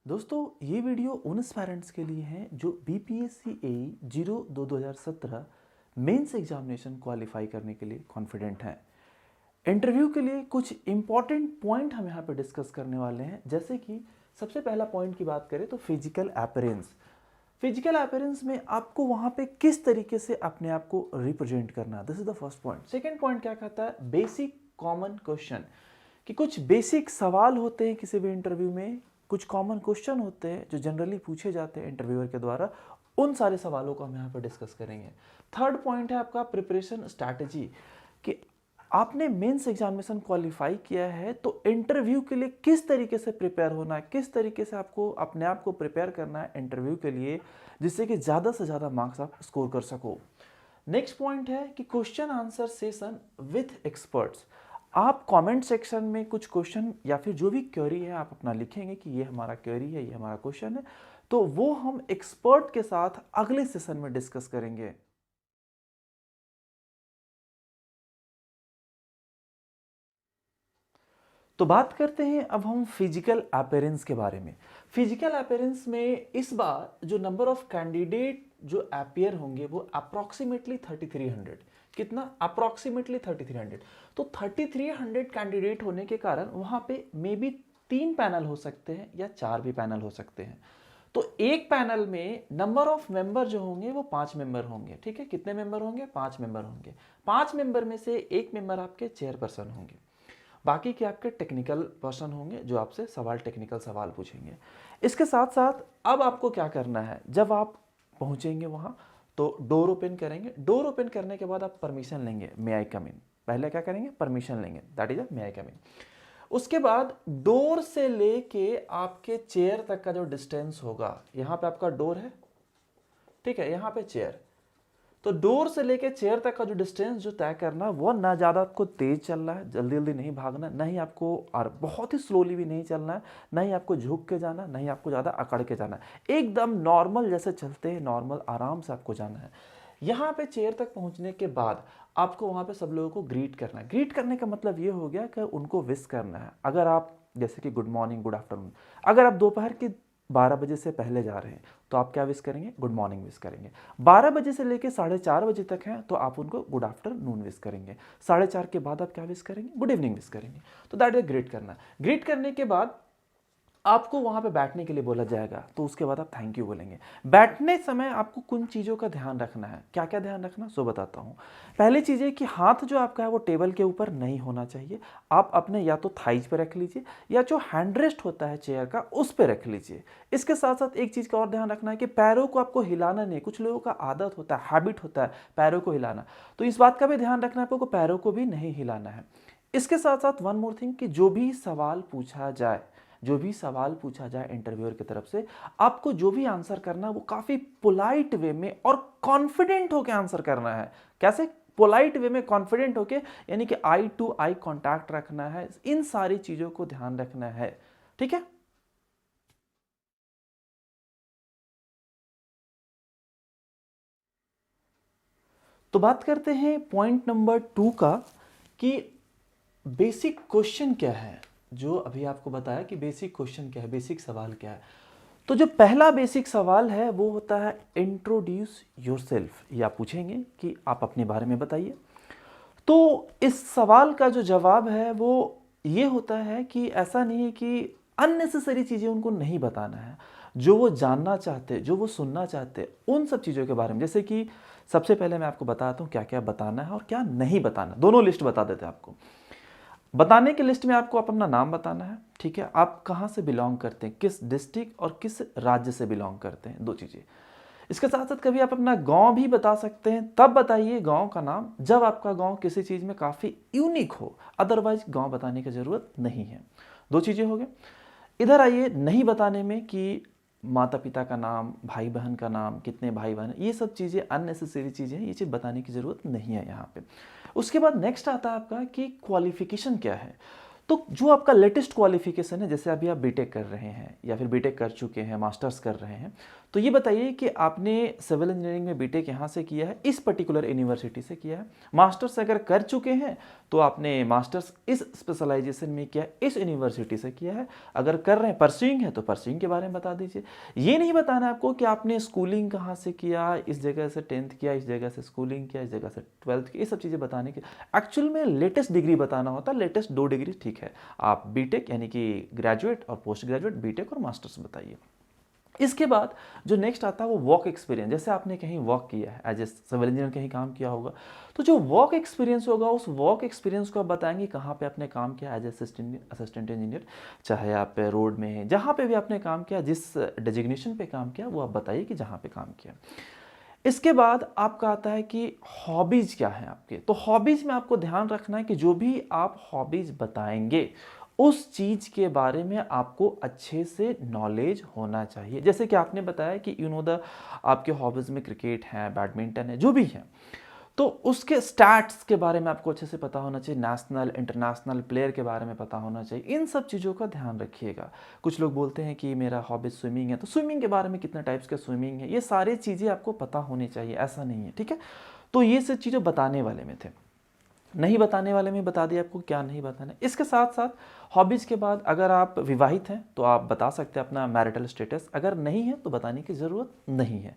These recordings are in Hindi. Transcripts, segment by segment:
दोस्तों ये वीडियो उन पेरेंट्स के लिए है जो बीपीएससी ए 02/2017 मेंस एग्जामिनेशन क्वालिफाई करने के लिए कॉन्फिडेंट हैं। इंटरव्यू के लिए कुछ इंपॉर्टेंट पॉइंट हम यहाँ पे डिस्कस करने वाले हैं, जैसे कि सबसे पहला पॉइंट की बात करें तो फिजिकल अपीयरेंस। फिजिकल अपीयरेंस में आपको वहाँ पे किस तरीके से अपने आप को रिप्रेजेंट करना, this is the first point. Second point क्या कहता है, बेसिक कॉमन क्वेश्चन, कि कुछ बेसिक सवाल होते हैं किसी भी इंटरव्यू में, कुछ कॉमन क्वेश्चन होते हैं जो जनरली पूछे जाते हैं इंटरव्यूअर के द्वारा, उन सारे सवालों को हम यहाँ पर डिस्कस करेंगे। थर्ड पॉइंट है आपका प्रिपरेशन स्ट्रैटेजी, कि आपने मेंस एग्जामिनेशन क्वालिफाई किया है तो इंटरव्यू के लिए किस तरीके से प्रिपेयर होना है, किस तरीके से आपको अपने आप को प्रिपेयर करना है इंटरव्यू के लिए, जिससे कि ज़्यादा से ज़्यादा मार्क्स आप स्कोर कर सको। नेक्स्ट पॉइंट है कि question answer session with experts. आप कमेंट सेक्शन में कुछ क्वेश्चन या फिर जो भी क्वेरी है आप अपना लिखेंगे कि ये हमारा क्वेरी है, ये हमारा क्वेश्चन है, तो वो हम एक्सपर्ट के साथ अगले सेशन में डिस्कस करेंगे। तो बात करते हैं अब हम फिजिकल अपीयरेंस के बारे में। फिजिकल अपीयरेंस में इस बार जो नंबर ऑफ कैंडिडेट जो अपीयर होंगे वो अप्रॉक्सीमेटली 3300। कितना? अप्रॉक्सीमेटली 3300। तो 3300 कैंडिडेट होने के कारण वहां पे मे बी 3 पैनल हो सकते हैं या 4 भी पैनल हो सकते हैं। तो एक पैनल में नंबर ऑफ मेंबर जो होंगे वो 5 मेंबर होंगे। ठीक है, कितने मेंबर होंगे? 5 मेंबर होंगे। 5 मेंबर में से एक मेंबर आपके चेयरपर्सन होंगे, बाकी के आपके टेक्निकल पर्सन होंगे जो आपसे टेक्निकल सवाल पूछेंगे। इसके साथ साथ अब आपको क्या करना है, जब आप पहुंचेंगे वहां तो डोर ओपन करेंगे। डोर ओपन करने के बाद आप परमिशन लेंगे, मे आई कम इन। पहले क्या करेंगे? परमिशन लेंगे, दैट इज मे आई कम इन। उसके बाद डोर से लेके आपके चेयर तक का जो डिस्टेंस होगा, यहां पे आपका डोर है, ठीक है, यहां पे चेयर, तो डोर से लेके चेयर तक का जो डिस्टेंस जो तय करना, वो ना ज़्यादा आपको तेज चलना है, जल्दी जल्दी नहीं भागना, ना ही आपको और बहुत ही स्लोली भी नहीं चलना है, ना ही आपको झुक के जाना, ना ही आपको ज़्यादा अकड़ के जाना है। एकदम नॉर्मल जैसे चलते हैं, नॉर्मल आराम से आपको जाना है। यहाँ पे चेयर तक पहुँचने के बाद आपको वहाँ पे सब लोगों को ग्रीट करना है। ग्रीट करने का मतलब ये हो गया कि उनको विश करना है। अगर आप जैसे कि गुड मॉर्निंग, गुड आफ्टरनून, अगर आप दोपहर की 12 बजे से पहले जा रहे हैं तो आप क्या विश करेंगे? गुड मॉर्निंग विश करेंगे। 12 बजे से लेकर 4:30 बजे तक हैं तो आप उनको गुड आफ्टरनून विश करेंगे। 4:30 के बाद आप क्या विश करेंगे? गुड इवनिंग विश करेंगे। तो दैट इज ग्रीट करना। ग्रीट करने के बाद आपको वहां पे बैठने के लिए बोला जाएगा, तो उसके बाद आप थैंक यू बोलेंगे। बैठने समय आपको कुछ चीज़ों का ध्यान रखना है। क्या क्या ध्यान रखना, सो बताता हूँ। पहली चीज़ है कि हाथ जो आपका है वो टेबल के ऊपर नहीं होना चाहिए। आप अपने या तो थाइज पे रख लीजिए या जो हैंड रेस्ट होता है चेयर का उस पर रख लीजिए। इसके साथ साथ एक चीज़ का और ध्यान रखना है कि पैरों को आपको हिलाना नहीं। कुछ लोगों का आदत होता है, हैबिट होता है पैरों को हिलाना, तो इस बात का भी ध्यान रखना है आपको, पैरों को भी नहीं हिलाना है। इसके साथ साथ वन मोर थिंग, कि जो भी सवाल पूछा जाए, जो भी सवाल पूछा जाए इंटरव्यूअर की तरफ से, आपको जो भी आंसर करना वो काफी पोलाइट वे में और कॉन्फिडेंट होकर आंसर करना है। कैसे? पोलाइट वे में, कॉन्फिडेंट होके, यानी कि आई टू आई कांटेक्ट रखना है। इन सारी चीजों को ध्यान रखना है, ठीक है। तो बात करते हैं पॉइंट नंबर 2 का, कि बेसिक क्वेश्चन क्या है। जो अभी आपको बताया कि बेसिक क्वेश्चन क्या है, बेसिक सवाल क्या है। तो जो पहला बेसिक सवाल है वो होता है इंट्रोड्यूस योरसेल्फ, या पूछेंगे कि आप अपने बारे में बताइए। तो इस सवाल का जो जवाब है वो ये होता है कि ऐसा नहीं है कि अननेसेसरी चीज़ें उनको नहीं बताना है। जो वो जानना चाहते, जो वो सुनना चाहते, उन सब चीज़ों के बारे में, जैसे कि सबसे पहले मैं आपको बताता हूँ क्या क्या बताना है और क्या नहीं बताना, दोनों लिस्ट बता देते हैं आपको। बताने के लिस्ट में आपको अपना नाम बताना है, ठीक है, आप कहाँ से बिलोंग करते हैं, किस डिस्ट्रिक्ट और किस राज्य से बिलोंग करते हैं, 2 चीज़ें। इसके साथ साथ कभी आप अपना गांव भी बता सकते हैं, तब बताइए गांव का नाम जब आपका गांव किसी चीज़ में काफ़ी यूनिक हो, अदरवाइज गांव बताने की ज़रूरत नहीं है। 2 चीज़ें हो गए। इधर आइए नहीं बताने में, कि माता पिता का नाम, भाई बहन का नाम, कितने भाई बहन, ये सब चीज़ें अननेसेसरी चीज़ें हैं, ये चीज़ बताने की ज़रूरत नहीं है यहाँ पे। उसके बाद नेक्स्ट आता है आपका कि क्वालिफिकेशन क्या है। तो जो आपका लेटेस्ट क्वालिफिकेशन है, जैसे अभी आप बीटेक कर रहे हैं या फिर बीटेक कर चुके हैं, मास्टर्स कर रहे हैं, तो ये बताइए कि आपने सिविल इंजीनियरिंग में बीटेक यहाँ से किया है, इस पर्टिकुलर यूनिवर्सिटी से किया है। मास्टर्स अगर कर चुके हैं तो आपने मास्टर्स इस स्पेशलाइजेशन में किया है, इस यूनिवर्सिटी से किया है। अगर कर रहे हैं, परस्यूइंग है, तो परस्यूइंग के बारे में बता दीजिए। ये नहीं बताना आपको कि आपने स्कूलिंग कहाँ से किया, इस जगह से 10th किया, इस जगह से स्कूलिंग किया, इस जगह से 12th किया, ये सब चीज़ें बताने की। एक्चुअल में लेटेस्ट डिग्री बताना होता है, लेटेस्ट 2 डिग्री ठीक है। आप बीटेक यानी कि ग्रेजुएट और पोस्ट ग्रेजुएट, बीटेक और मास्टर्स बताइए। इसके बाद जो नेक्स्ट आता है वो वर्क एक्सपीरियंस। जैसे आपने कहीं वर्क किया है, एज ए सिविल इंजीनियर कहीं काम किया होगा, तो जो वर्क एक्सपीरियंस होगा उस वर्क एक्सपीरियंस को आप बताएंगे कहाँ पे आपने काम किया एज ए असिस्टेंट इंजीनियर, चाहे आप रोड में, जहाँ पे भी आपने काम किया, जिस डेजिग्नेशन पे काम किया वो आप बताइए कि जहाँ पे काम किया। इसके बाद आपका आता है कि हॉबीज़ क्या हैं आपके। तो हॉबीज़ में आपको ध्यान रखना है कि जो भी आप हॉबीज़ बताएंगे उस चीज़ के बारे में आपको अच्छे से नॉलेज होना चाहिए। जैसे कि आपने बताया कि आपके हॉबीज़ में क्रिकेट है, बैडमिंटन है, जो भी है, तो उसके स्टैट्स के बारे में आपको अच्छे से पता होना चाहिए, नेशनल इंटरनेशनल प्लेयर के बारे में पता होना चाहिए। इन सब चीज़ों का ध्यान रखिएगा। कुछ लोग बोलते हैं कि मेरा हॉबी स्विमिंग है, तो स्विमिंग के बारे में कितने टाइप्स का स्विमिंग है, ये सारी चीज़ें आपको पता होनी चाहिए, ऐसा नहीं है, ठीक है। तो ये सब चीज़ें बताने वाले में थे, नहीं बताने वाले में बता दिया आपको क्या नहीं बताना है। इसके साथ साथ हॉबीज़ के बाद अगर आप विवाहित हैं तो आप बता सकते हैं अपना मैरिटल स्टेटस, अगर नहीं है तो बताने की ज़रूरत नहीं है।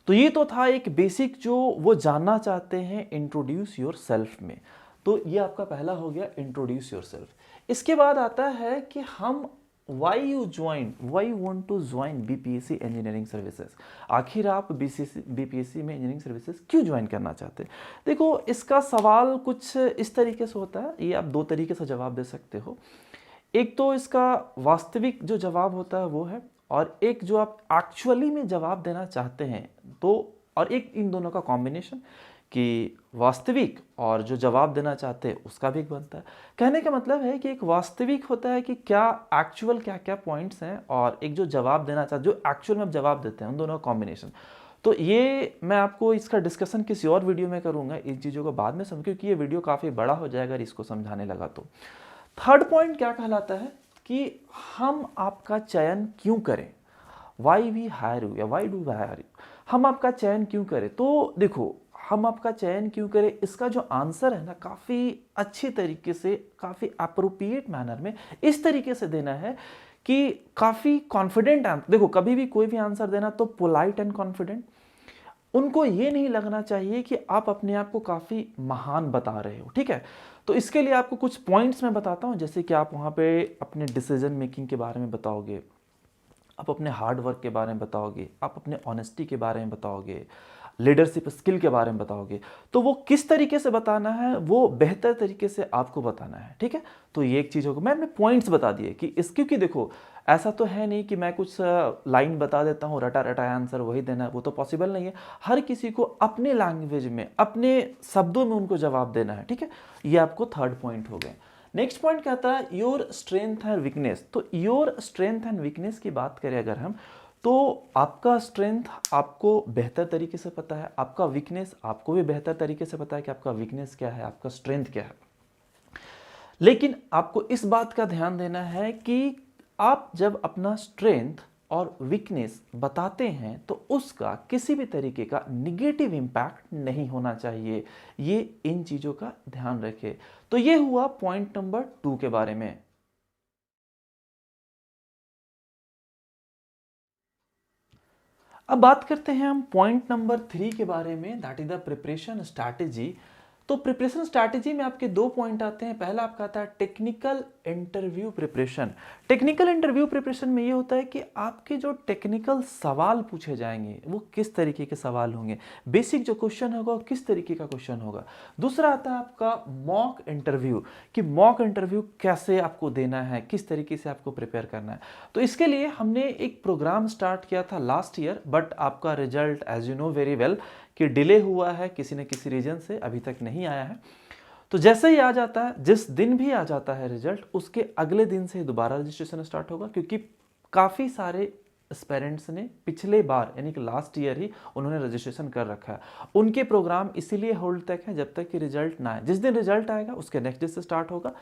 तो ये तो था एक बेसिक जो वो जानना चाहते हैं इंट्रोड्यूस योर सेल्फ में। तो ये आपका पहला हो गया इंट्रोड्यूस योर सेल्फ। इसके बाद आता है कि हम why you want to join BPSC engineering services. आखिर आप बीपीएससी में इंजीनियरिंग सर्विसेज क्यों ज्वाइन करना चाहते हैं। देखो, इसका सवाल कुछ इस तरीके से होता है, ये आप 2 तरीके से जवाब दे सकते हो। एक तो इसका वास्तविक जो जवाब होता है वो है, और एक जो आप एक्चुअली में जवाब देना चाहते हैं, तो और एक इन दोनों का कॉम्बिनेशन कि वास्तविक और जो जवाब देना चाहते हैं उसका भी एक बनता है। कहने का मतलब है कि एक वास्तविक होता है कि क्या एक्चुअल क्या क्या पॉइंट्स हैं, और एक जो जवाब देना चाहते, जो एक्चुअल में आप जवाब देते हैं, उन दोनों का कॉम्बिनेशन। तो ये मैं आपको इसका डिस्कशन किसी और वीडियो में करूंगा, इन चीज़ों को बाद में समझ, क्योंकि ये वीडियो काफ़ी बड़ा हो जाएगा अगर इसको समझाने लगा तो। थर्ड पॉइंट क्या कहलाता है कि हम आपका चयन क्यों करें, वाई वी हायर यू या why do we hire you, हम आपका चयन क्यों करें। तो देखो, हम आपका चयन क्यों करें, इसका जो आंसर है ना, काफ़ी अच्छी तरीके से, काफ़ी अप्रोप्रिएट मैनर में इस तरीके से देना है कि काफ़ी कॉन्फिडेंट आंसर। देखो, कभी भी कोई भी आंसर देना तो पोलाइट एंड कॉन्फिडेंट। उनको ये नहीं लगना चाहिए कि आप अपने आप को काफ़ी महान बता रहे हो, ठीक है। तो इसके लिए आपको कुछ पॉइंट्स मैं बताता हूँ, जैसे कि आप वहाँ पे अपने डिसीजन मेकिंग के बारे में बताओगे, आप अपने हार्ड वर्क के बारे में बताओगे, आप अपने ऑनेस्टी के बारे में बताओगे, लीडरशिप स्किल के बारे में बताओगे। तो वो किस तरीके से बताना है, वो बेहतर तरीके से आपको बताना है, ठीक है। तो ये एक चीज़ होगी, मैंने पॉइंट्स बता दिए कि इस, क्योंकि देखो ऐसा तो है नहीं कि मैं कुछ लाइन बता देता हूँ, रटा रटा आंसर वही देना है, वो तो पॉसिबल नहीं है। हर किसी को अपने लैंग्वेज में, अपने शब्दों में उनको जवाब देना है, ठीक है। ये आपको थर्ड पॉइंट हो गए। नेक्स्ट पॉइंट कहता है योर स्ट्रेंथ एंड वीकनेस। तो योर स्ट्रेंथ एंड वीकनेस की बात करें अगर हम, तो आपका स्ट्रेंथ आपको बेहतर तरीके से पता है, आपका वीकनेस आपको भी बेहतर तरीके से पता है कि आपका वीकनेस क्या है, आपका स्ट्रेंथ क्या है। लेकिन आपको इस बात का ध्यान देना है कि आप जब अपना स्ट्रेंथ और वीकनेस बताते हैं तो उसका किसी भी तरीके का निगेटिव इम्पैक्ट नहीं होना चाहिए। ये इन चीज़ों का ध्यान रखें। तो ये हुआ पॉइंट नंबर 2 के बारे में। अब बात करते हैं हम पॉइंट नंबर 3 के बारे में, that is the preparation strategy. तो प्रिपरेशन स्ट्रैटेजी में आपके 2 पॉइंट आते हैं। पहला आपका आता है technical interview preparation. Technical interview preparation में ये होता है कि आपके जो टेक्निकल सवाल पूछे जाएंगे वो किस तरीके के सवाल होंगे, बेसिक जो क्वेश्चन होगा वो किस तरीके का क्वेश्चन होगा। दूसरा आता है आपका मॉक इंटरव्यू, कि मॉक इंटरव्यू कैसे आपको देना है, किस तरीके से आपको प्रिपेयर करना है। तो इसके लिए हमने एक प्रोग्राम स्टार्ट किया था लास्ट ईयर, बट आपका result as you know very well कि डिले हुआ है, किसी न किसी रीजन से अभी तक नहीं आया है। तो जैसे ही आ जाता है, जिस दिन भी आ जाता है रिजल्ट, उसके अगले दिन से दोबारा रजिस्ट्रेशन स्टार्ट होगा, क्योंकि काफ़ी सारे एस्पिरेंट्स ने पिछले बार यानी कि लास्ट ईयर ही उन्होंने रजिस्ट्रेशन कर रखा है। उनके प्रोग्राम इसीलिए होल्ड तक है जब तक कि रिजल्ट ना आए। जिस दिन रिजल्ट आएगा उसके नेक्स्ट डे से स्टार्ट होगा।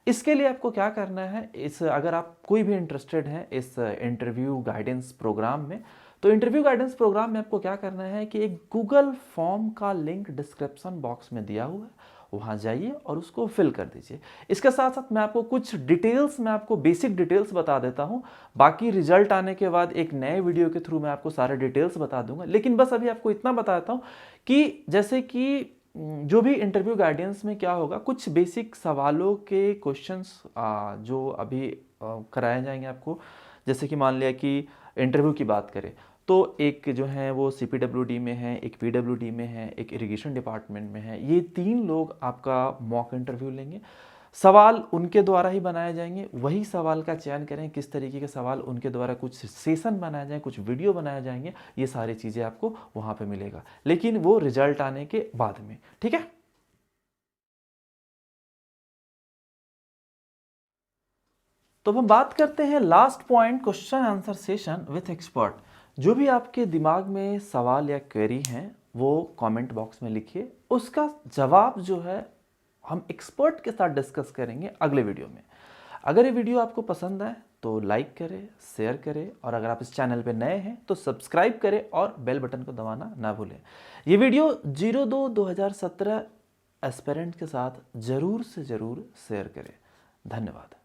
इसके लिए आपको क्या करना है, अगर आप कोई भी इंटरेस्टेड हैं इस इंटरव्यू गाइडेंस प्रोग्राम में, तो इंटरव्यू गाइडेंस प्रोग्राम में आपको क्या करना है कि एक गूगल फॉर्म का लिंक डिस्क्रिप्शन बॉक्स में दिया हुआ है, वहाँ जाइए और उसको फिल कर दीजिए। इसके साथ साथ मैं आपको कुछ डिटेल्स, मैं आपको बेसिक डिटेल्स बता देता हूँ, बाकी रिजल्ट आने के बाद एक नए वीडियो के थ्रू मैं आपको सारे डिटेल्स बता दूंगा। लेकिन बस अभी आपको इतना बताता हूँ कि जैसे कि जो भी इंटरव्यू गाइडेंस में क्या होगा, कुछ बेसिक सवालों के क्वेश्चंस जो अभी कराए जाएंगे आपको। जैसे कि मान लिया कि इंटरव्यू की बात करें तो एक जो है वो CPWD में है, एक PWD में है, एक इरिगेशन डिपार्टमेंट में है। ये 3 लोग आपका मॉक इंटरव्यू लेंगे। सवाल उनके द्वारा ही बनाए जाएंगे, वही सवाल का चयन करें, किस तरीके के सवाल उनके द्वारा, कुछ सेशन बनाए जाएं, कुछ वीडियो बनाए जाएंगे, ये सारी चीज़ें आपको वहाँ पे मिलेगा, लेकिन वो रिजल्ट आने के बाद में। ठीक है। तो अब हम बात करते हैं last point, question answer session with expert. जो भी आपके दिमाग में सवाल या क्वेरी हैं वो कमेंट बॉक्स में लिखिए, उसका जवाब जो है हम एक्सपर्ट के साथ डिस्कस करेंगे अगले वीडियो में। अगर ये वीडियो आपको पसंद आए तो लाइक करें, शेयर करें, और अगर आप इस चैनल पे नए हैं तो सब्सक्राइब करें और बेल बटन को दबाना ना भूलें। ये वीडियो 02-2017 एस्पिरेंट के साथ ज़रूर से ज़रूर शेयर करें। धन्यवाद।